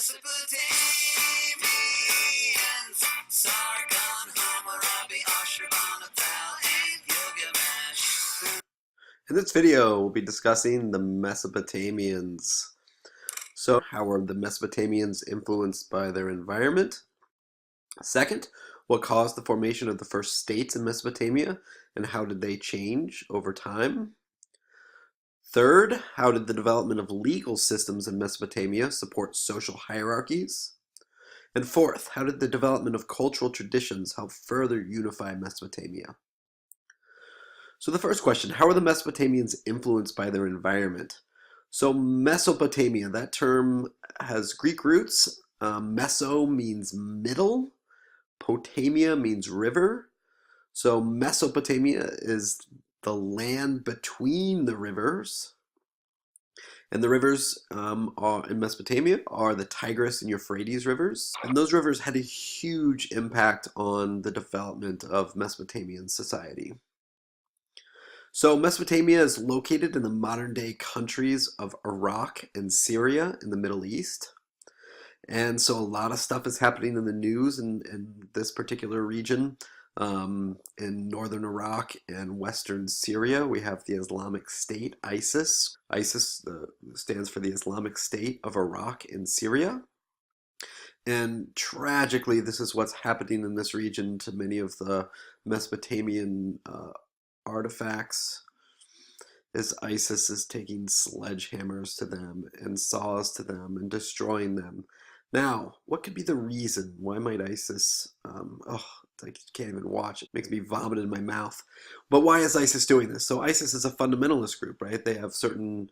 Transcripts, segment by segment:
Sargon, Hammurabi, Ashurbanipal, and Gilgamesh. In this video, we'll be discussing the Mesopotamians. So, how were the Mesopotamians influenced by their environment? Second, what caused the formation of the first states in Mesopotamia, and how did they change over time? Third, how did the development of legal systems in Mesopotamia support social hierarchies? And fourth, how did the development of cultural traditions help further unify Mesopotamia? So the first question, how are the Mesopotamians influenced by their environment? So Mesopotamia, that term has Greek roots. Meso means middle. Potamia means river. So Mesopotamia is the land between the rivers. And the rivers in Mesopotamia are the Tigris and Euphrates rivers. And those rivers had a huge impact on the development of Mesopotamian society. So Mesopotamia is located in the modern-day countries of Iraq and Syria in the Middle East. And so a lot of stuff is happening in the news in this particular region. In northern Iraq and western Syria, we have the Islamic State, ISIS. ISIS stands for the Islamic State of Iraq and Syria. And tragically, this is what's happening in this region to many of the Mesopotamian artifacts, as ISIS is taking sledgehammers to them and saws to them and destroying them. Now, what could be the reason? Why might ISIS, I can't even watch. It makes me vomit in my mouth. But why is ISIS doing this? So ISIS is a fundamentalist group, right? They have certain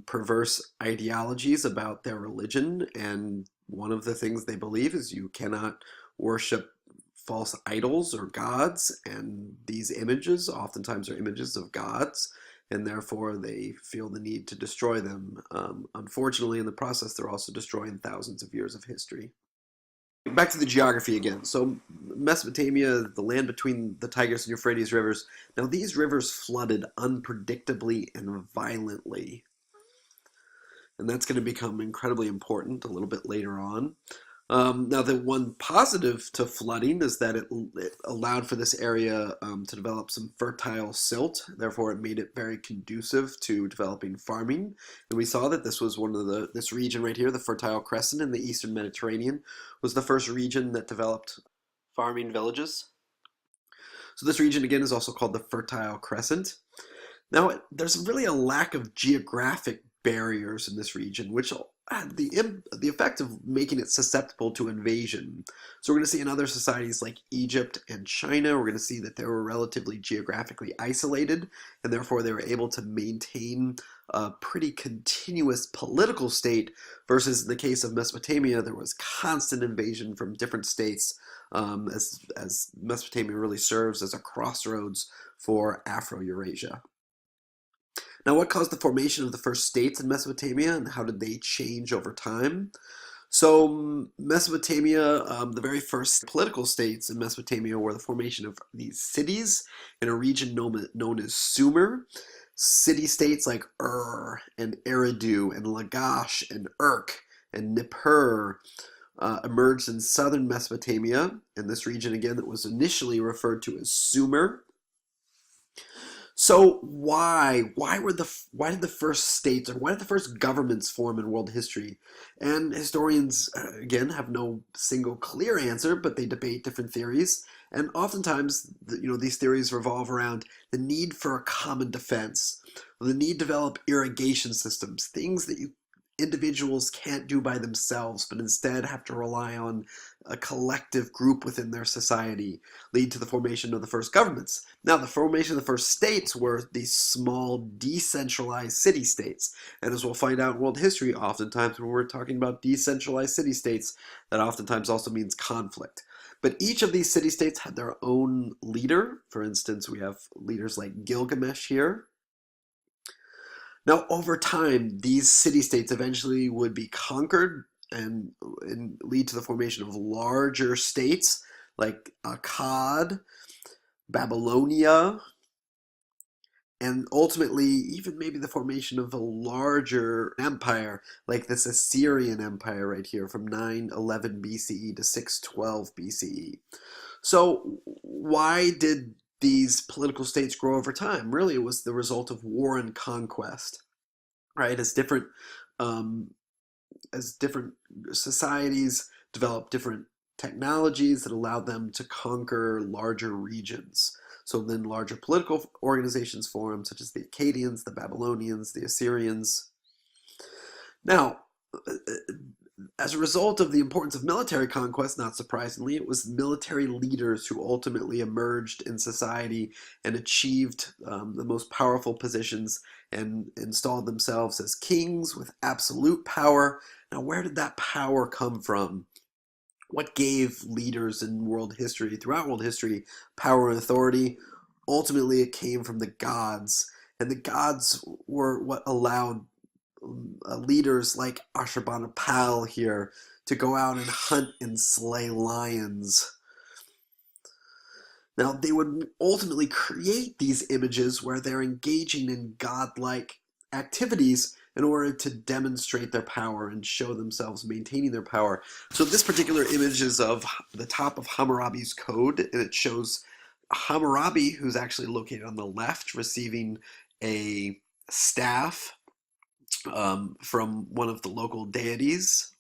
perverse ideologies about their religion, and one of the things they believe is you cannot worship false idols or gods, and these images oftentimes are images of gods, and therefore they feel the need to destroy them. Unfortunately, in the process, they're also destroying thousands of years of history. Back to the geography again. So Mesopotamia, the land between the Tigris and Euphrates rivers. Now these rivers flooded unpredictably and violently. And that's going to become incredibly important a little bit later on. Now, the one positive to flooding is that it allowed for this area to develop some fertile silt. Therefore, it made it very conducive to developing farming. And we saw that this was this region right here, the Fertile Crescent in the Eastern Mediterranean, was the first region that developed farming villages. So this region, again, is also called the Fertile Crescent. Now, there's really a lack of geographic barriers in this region, which had the effect of making it susceptible to invasion. So we're going to see in other societies like Egypt and China, we're going to see that they were relatively geographically isolated, and therefore they were able to maintain a pretty continuous political state, versus in the case of Mesopotamia, there was constant invasion from different states, as Mesopotamia really serves as a crossroads for Afro-Eurasia. Now, what caused the formation of the first states in Mesopotamia, and how did they change over time? So Mesopotamia, the very first political states in Mesopotamia were the formation of these cities in a region known as Sumer. City-states like Ur and Eridu and Lagash and Urk and Nippur emerged in southern Mesopotamia, in this region again that was initially referred to as Sumer. So why did the first states, or why did the first governments form in world history? And historians, again, have no single clear answer, but they debate different theories. And oftentimes, these theories revolve around the need for a common defense, or the need to develop irrigation systems, things that individuals can't do by themselves, but instead have to rely on a collective group within their society, lead to the formation of the first governments. Now, the formation of the first states were these small, decentralized city-states. And as we'll find out in world history, oftentimes when we're talking about decentralized city-states, that oftentimes also means conflict. But each of these city-states had their own leader. For instance, we have leaders like Gilgamesh here. Now, over time, these city-states eventually would be conquered and lead to the formation of larger states like Akkad, Babylonia, and ultimately even maybe the formation of a larger empire like this Assyrian Empire right here from 911 BCE to 612 BCE. So why did these political states grow over time? Really, it was the result of war and conquest, right? Um, as different societies developed different technologies that allowed them to conquer larger regions. So then larger political organizations formed, such as the Akkadians, the Babylonians, the Assyrians. Now, as a result of the importance of military conquest, not surprisingly, it was military leaders who ultimately emerged in society and achieved the most powerful positions and installed themselves as kings with absolute power. Now, where did that power come from? What gave leaders in world history, throughout world history, power and authority? Ultimately, it came from the gods. And the gods were what allowed leaders like Ashurbanipal here to go out and hunt and slay lions. Now, they would ultimately create these images where they're engaging in godlike activities in order to demonstrate their power and show themselves maintaining their power. So this particular image is of the top of Hammurabi's code, and it shows Hammurabi, who's actually located on the left, receiving a staff from one of the local deities.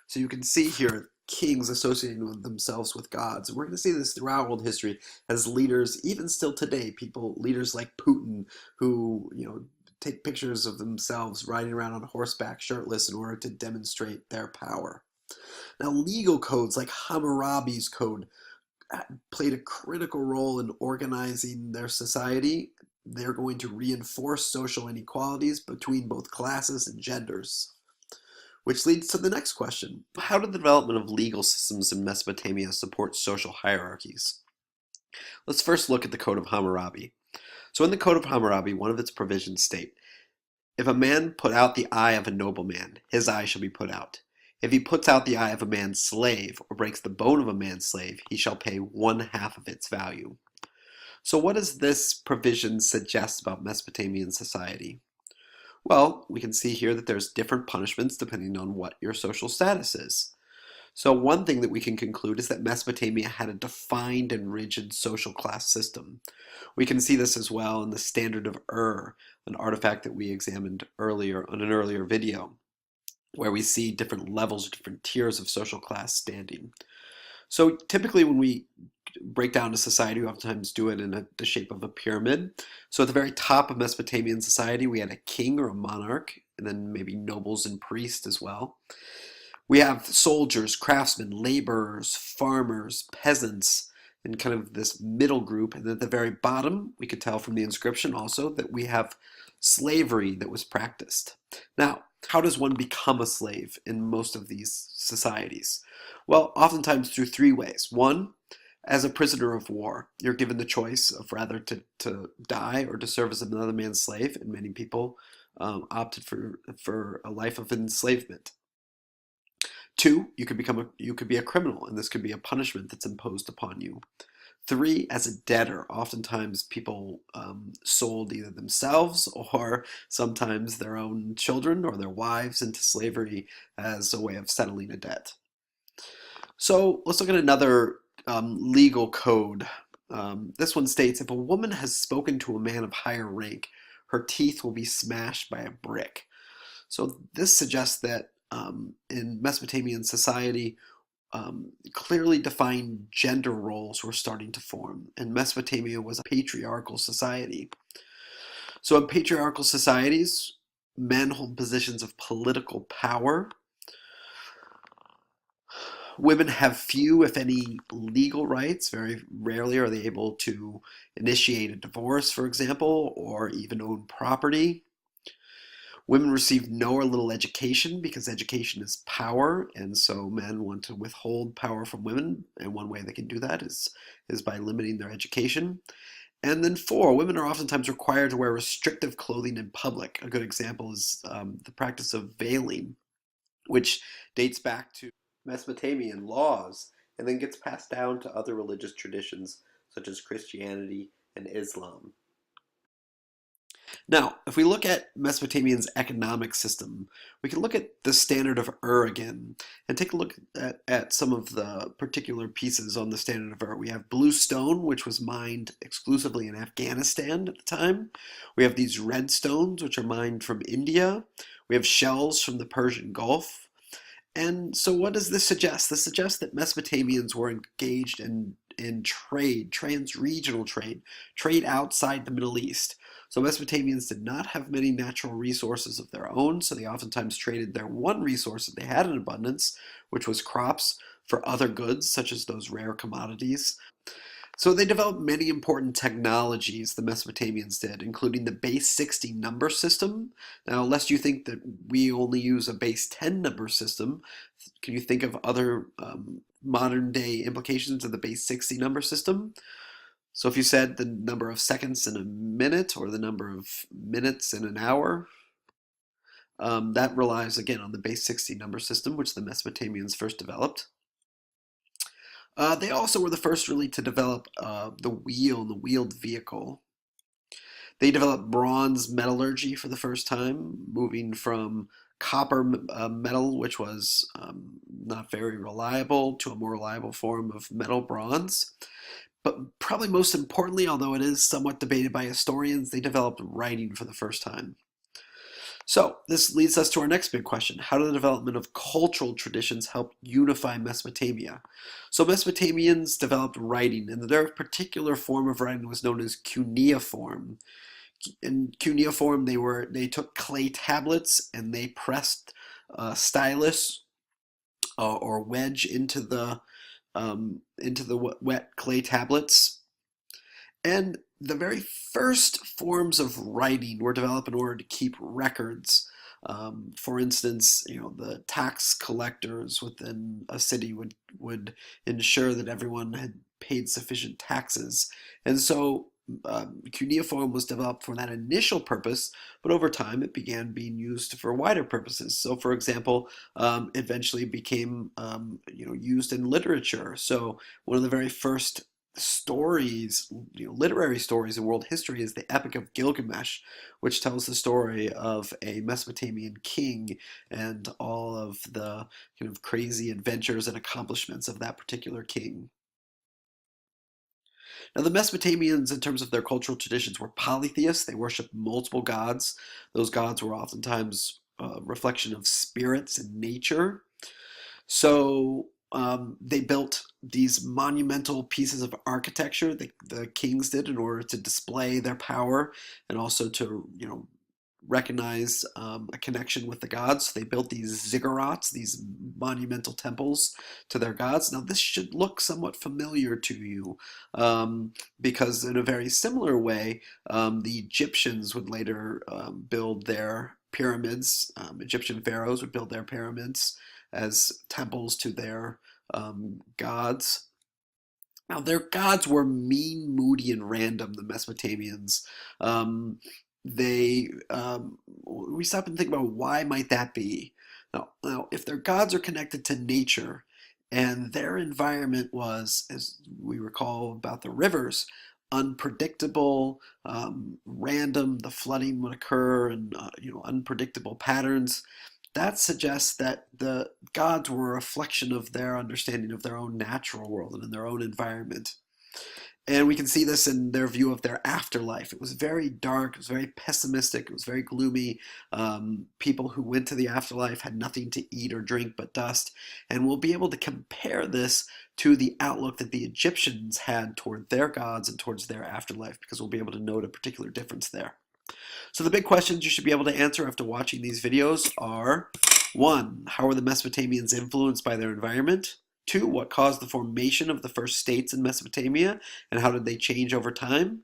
So you can see here kings associating with themselves with gods. And we're going to see this throughout world history as leaders, even still today, leaders like Putin, who, take pictures of themselves riding around on horseback shirtless in order to demonstrate their power. Now, legal codes like Hammurabi's code played a critical role in organizing their society. They're going to reinforce social inequalities between both classes and genders. Which leads to the next question. How did the development of legal systems in Mesopotamia support social hierarchies? Let's first look at the Code of Hammurabi. So in the Code of Hammurabi, one of its provisions state, if a man put out the eye of a nobleman, his eye shall be put out. If he puts out the eye of a man's slave, or breaks the bone of a man's slave, he shall pay 1/2 of its value. So what does this provision suggest about Mesopotamian society? Well, we can see here that there's different punishments depending on what your social status is. So one thing that we can conclude is that Mesopotamia had a defined and rigid social class system. We can see this as well in the standard of an artifact that we examined earlier on an earlier video, where we see different levels, different tiers of social class standing. So typically when we break down a society, we oftentimes do it in the shape of a pyramid. So at the very top of Mesopotamian society, we had a king or a monarch, and then maybe nobles and priests as well. We have soldiers, craftsmen, laborers, farmers, peasants, and kind of this middle group. And at the very bottom, we could tell from the inscription also that we have slavery that was practiced. Now, how does one become a slave in most of these societies? Well, oftentimes through 3 ways. One, as a prisoner of war, you're given the choice of rather to die or to serve as another man's slave, and many people opted for a life of enslavement. 2, you could be a criminal, and this could be a punishment that's imposed upon you. 3, as a debtor. Oftentimes people sold either themselves or sometimes their own children or their wives into slavery as a way of settling a debt. So let's look at another legal code. This one states, if a woman has spoken to a man of higher rank, her teeth will be smashed by a brick. So this suggests that in Mesopotamian society, clearly defined gender roles were starting to form, and Mesopotamia was a patriarchal society. So in patriarchal societies, men hold positions of political power. Women have few, if any, legal rights. Very rarely are they able to initiate a divorce, for example, or even own property. Women receive no or little education because education is power, and so men want to withhold power from women, and one way they can do that is by limiting their education. And then 4, women are oftentimes required to wear restrictive clothing in public. A good example is the practice of veiling, which dates back to Mesopotamian laws and then gets passed down to other religious traditions such as Christianity and Islam. Now, if we look at Mesopotamia's economic system, we can look at the standard of again and take a look at some of the particular pieces on the standard of We have blue stone, which was mined exclusively in Afghanistan at the time. We have these red stones, which are mined from India. We have shells from the Persian Gulf. And so what does this suggest? This suggests that Mesopotamians were engaged in trade, trans-regional trade outside the Middle East. So Mesopotamians did not have many natural resources of their own, so they oftentimes traded their one resource that they had in abundance, which was crops, for other goods, such as those rare commodities. So they developed many important technologies, the Mesopotamians did, including the base 60 number system. Now, lest you think that we only use a base 10 number system, can you think of other modern day implications of the base 60 number system? So if you said the number of seconds in a minute or the number of minutes in an hour, that relies again on the base 60 number system, which the Mesopotamians first developed. They also were the first really to develop the wheel and the wheeled vehicle. They developed bronze metallurgy for the first time, moving from copper metal, which was not very reliable, to a more reliable form of metal bronze. But probably most importantly, although it is somewhat debated by historians, they developed writing for the first time. So this leads us to our next big question. How did the development of cultural traditions help unify Mesopotamia? So Mesopotamians developed writing, and their particular form of writing was known as cuneiform. In cuneiform, they took clay tablets and they pressed stylus or wedge into the wet clay tablets. And the very first forms of writing were developed in order to keep records. For instance, the tax collectors within a city would ensure that everyone had paid sufficient taxes. And so cuneiform was developed for that initial purpose, but over time it began being used for wider purposes. So, for example, eventually became used in literature. So one of the very first stories, literary stories in world history is the Epic of Gilgamesh, which tells the story of a Mesopotamian king and all of the kind of crazy adventures and accomplishments of that particular king. Now, the Mesopotamians, in terms of their cultural traditions, were polytheists. They worshipped multiple gods. Those gods were oftentimes a reflection of spirits and nature. So they built these monumental pieces of architecture, the kings did, in order to display their power and also to, recognize a connection with the gods. So they built these ziggurats, these monumental temples to their gods. Now, this should look somewhat familiar to you because, in a very similar way, the Egyptians would later build their pyramids. Egyptian pharaohs would build their pyramids as temples to their gods. Now, their gods were mean, moody, and random, the Mesopotamians. We stop and think about why might that be. Now, if their gods are connected to nature, and their environment was, as we recall about the rivers, unpredictable, random, the flooding would occur, and unpredictable patterns. That suggests that the gods were a reflection of their understanding of their own natural world and in their own environment. And we can see this in their view of their afterlife. It was very dark, it was very pessimistic, it was very gloomy. People who went to the afterlife had nothing to eat or drink but dust. And we'll be able to compare this to the outlook that the Egyptians had toward their gods and towards their afterlife, because we'll be able to note a particular difference there. So the big questions you should be able to answer after watching these videos are: 1. How were the Mesopotamians influenced by their environment? 2. What caused the formation of the first states in Mesopotamia, and how did they change over time?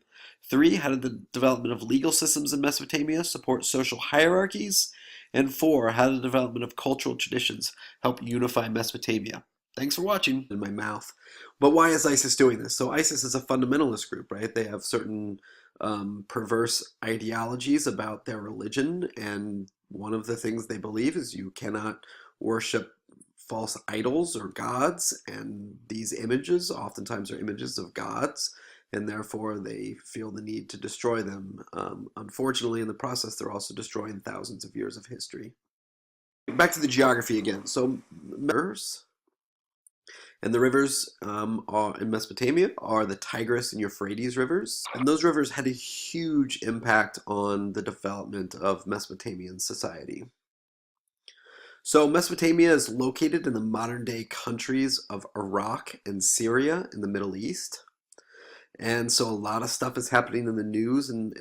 3. How did the development of legal systems in Mesopotamia support social hierarchies? And 4. How did the development of cultural traditions help unify Mesopotamia? Thanks for watching. In my mouth. But why is ISIS doing this? So ISIS is a fundamentalist group, right? They have certain perverse ideologies about their religion, and one of the things they believe is you cannot worship false idols or gods, and these images oftentimes are images of gods, and therefore they feel the need to destroy them. Unfortunately, in the process, they're also destroying thousands of years of history. Back to the geography again. So, rivers, and the rivers are in Mesopotamia are the Tigris and Euphrates rivers, and those rivers had a huge impact on the development of Mesopotamian society. So Mesopotamia is located in the modern-day countries of Iraq and Syria in the Middle East. And so a lot of stuff is happening in the news in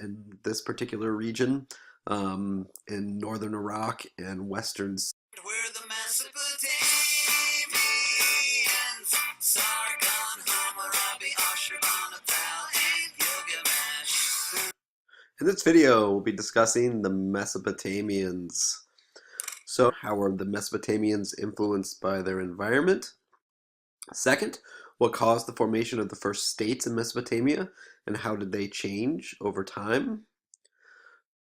this particular region, in northern Iraq and western. We're the Mesopotamians, Sargon, Hammurabi, Ashurbanipal, and Gilgamesh. In this video, we'll be discussing the Mesopotamians. So, how were the Mesopotamians influenced by their environment? Second, what caused the formation of the first states in Mesopotamia, and how did they change over time?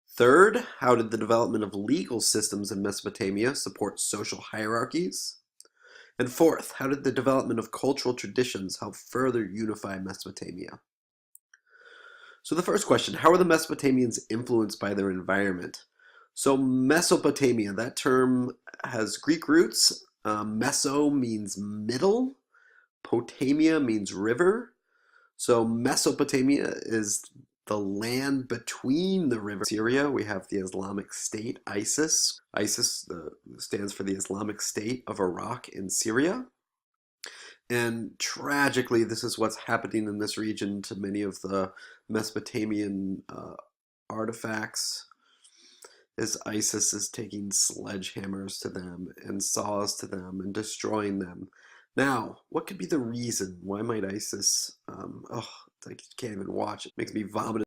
Third, how did the development of legal systems in Mesopotamia support social hierarchies? And fourth, how did the development of cultural traditions help further unify Mesopotamia? So the first question, how are the Mesopotamians influenced by their environment? So Mesopotamia, that term has Greek roots. Meso means middle. Potamia means river. So Mesopotamia is the land between the river. Syria, we have the Islamic State, ISIS. ISIS stands for the Islamic State of Iraq and Syria. And tragically, this is what's happening in this region to many of the Mesopotamian artifacts. Is ISIS is taking sledgehammers to them and saws to them and destroying them. Now, what could be the reason? Why might ISIS, I can't even watch it. It makes me vomit.